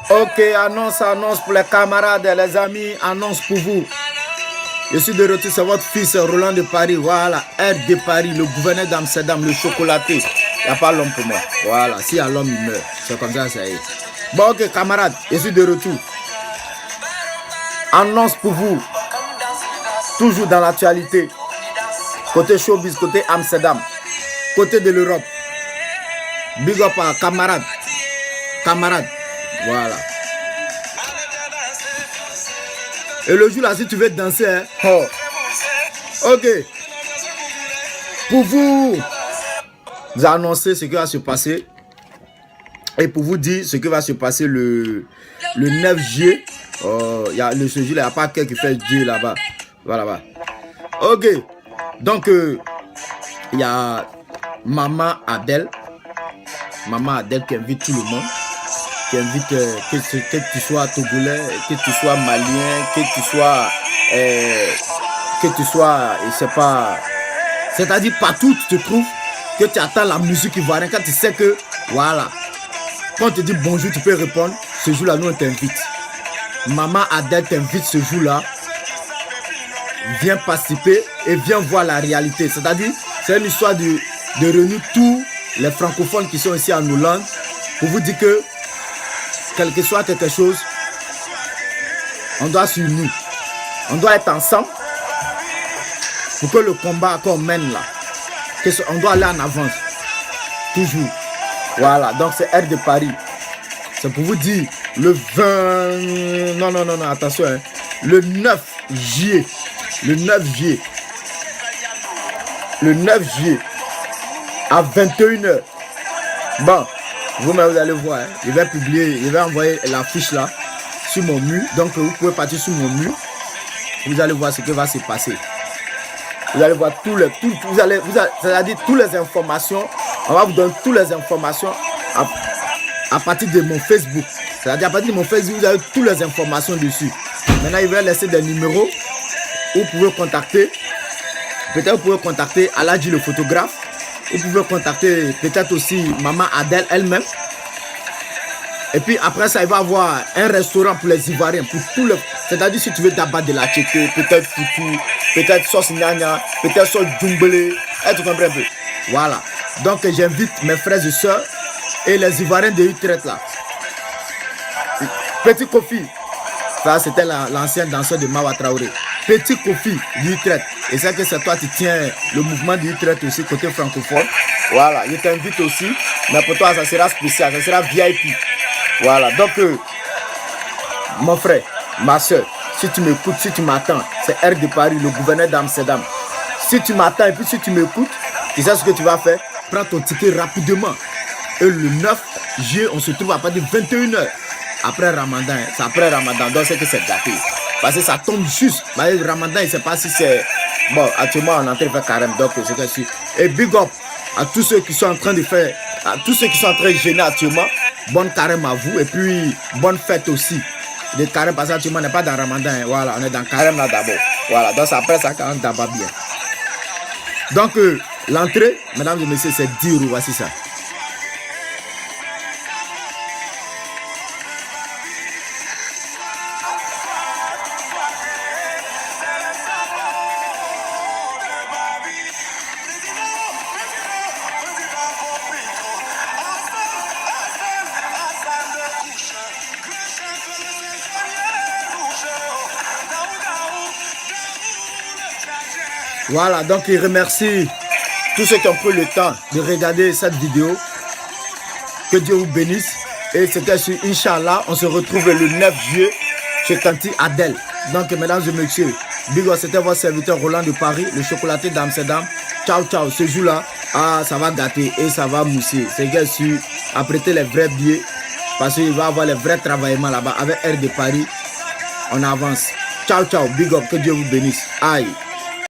Ok, annonce pour les camarades, les amis, annonce pour vous. Je suis de retour, c'est votre fils Roland de Paris, voilà, R de Paris, le gouverneur d'Amsterdam, le chocolaté. Il n'y a pas l'homme pour moi, voilà, s'il y a l'homme, il meurt, c'est comme ça, ça y est. Bon, ok, camarades, je suis de retour. Annonce pour vous, toujours dans l'actualité, côté showbiz, côté Amsterdam, côté de l'Europe. Big up à camarades, voilà. Et le jour là, si tu veux danser, hein, oh. Ok. Pour vous annoncer ce qui va se passer et pour vous dire ce qui va se passer le 9 juillet. Il y a ce jour là, il n'y a pas quelqu'un qui fait Dieu là-bas. Voilà. Ok. Donc, il y a Maman Adèle qui invite tout le monde. Qui invite que tu sois togolais, que tu sois malien, que tu sois, je sais pas, c'est-à-dire partout où tu te trouves, que tu attends la musique ivoirienne, quand tu sais que, voilà, quand on te dit bonjour, tu peux répondre, ce jour-là, nous on t'invite. Maman Adèle t'invite ce jour-là, viens participer et viens voir la réalité, c'est-à-dire, c'est une histoire de réunir tous les francophones qui sont ici en Hollande, pour vous dire que, quel que soit quelque chose, on doit s'unir. On doit être ensemble pour que le combat qu'on mène là, on doit aller en avance. Toujours. Voilà, donc c'est R de Paris. C'est pour vous dire, le 20... Non, attention. Hein. Le 9 juillet. Le 9 juillet. À 21h. Bon. Vous-même, vous allez voir, hein. Je vais publier, je vais envoyer la fiche là sur mon mur. Donc, vous pouvez partir sur mon mur. Vous allez voir ce qui va se passer. Vous allez voir c'est-à-dire toutes les informations. On va vous donner toutes les informations à partir de mon Facebook. C'est-à-dire à partir de mon Facebook, vous avez toutes les informations dessus. Maintenant, il va laisser des numéros où vous pouvez contacter. Peut-être vous pouvez contacter Aladji le photographe. Vous pouvez contacter peut-être aussi Maman Adèle elle-même. Et puis après ça, il va y avoir un restaurant pour les Ivoiriens, pour tout le... C'est-à-dire si tu veux d'abord de la tchéké, peut-être foutou, peut-être sauce gnagna, peut-être sauce djumblé, tu comprends un peu. Voilà. Donc j'invite mes frères et soeurs et les Ivoiriens de Utrecht là. Petit Kofi, ça c'était l'ancien danseur de Mawa Traoré. Petit Kofi d'Utrecht. Et c'est que c'est toi qui tiens le mouvement d'Utrecht aussi côté francophone. Voilà, je t'invite aussi. Mais pour toi, ça sera spécial, ça sera VIP. Voilà, donc mon frère, ma soeur, si tu m'écoutes, si tu m'attends, c'est R de Paris, le gouverneur d'Amsterdam. Si tu m'attends et puis si tu m'écoutes, tu sais ce que tu vas faire? Prends ton ticket rapidement. Et le 9 juillet, on se trouve à partir de 21h. Après Ramadan, c'est après Ramadan, donc c'est que c'est gâté. Parce que ça tombe juste. Le Ramadan, il ne sait pas si c'est... Bon, actuellement, on est en train de faire carême, donc c'est que si... Et big up à tous ceux qui sont en train de faire... À tous ceux qui sont en train de gêner actuellement, bonne carême à vous. Et puis, bonne fête aussi. Le carême, parce qu'actuellement, on n'est pas dans Ramadan. Hein. Voilà, on est dans carême là d'abord. Voilà, donc après ça, quand on d'abord bien. Donc, l'entrée, mesdames et messieurs, c'est 10 €. Voici ça. Voilà, donc il remercie tous ceux qui ont pris le temps de regarder cette vidéo. Que Dieu vous bénisse. Et c'était sur Inch'Allah. On se retrouve le 9 juillet chez Tanti Adèle. Donc, mesdames et messieurs, big up, c'était votre serviteur Roland de Paris, le chocolaté d'Amsterdam. Ciao, ciao. Ce jour-là, ça va gâter et ça va mousser. C'est bien sûr, apprêtez les vrais billets parce qu'il va y avoir les vrais travaillements là-bas. Avec R de Paris, on avance. Ciao, ciao. Big up, que Dieu vous bénisse. Aïe.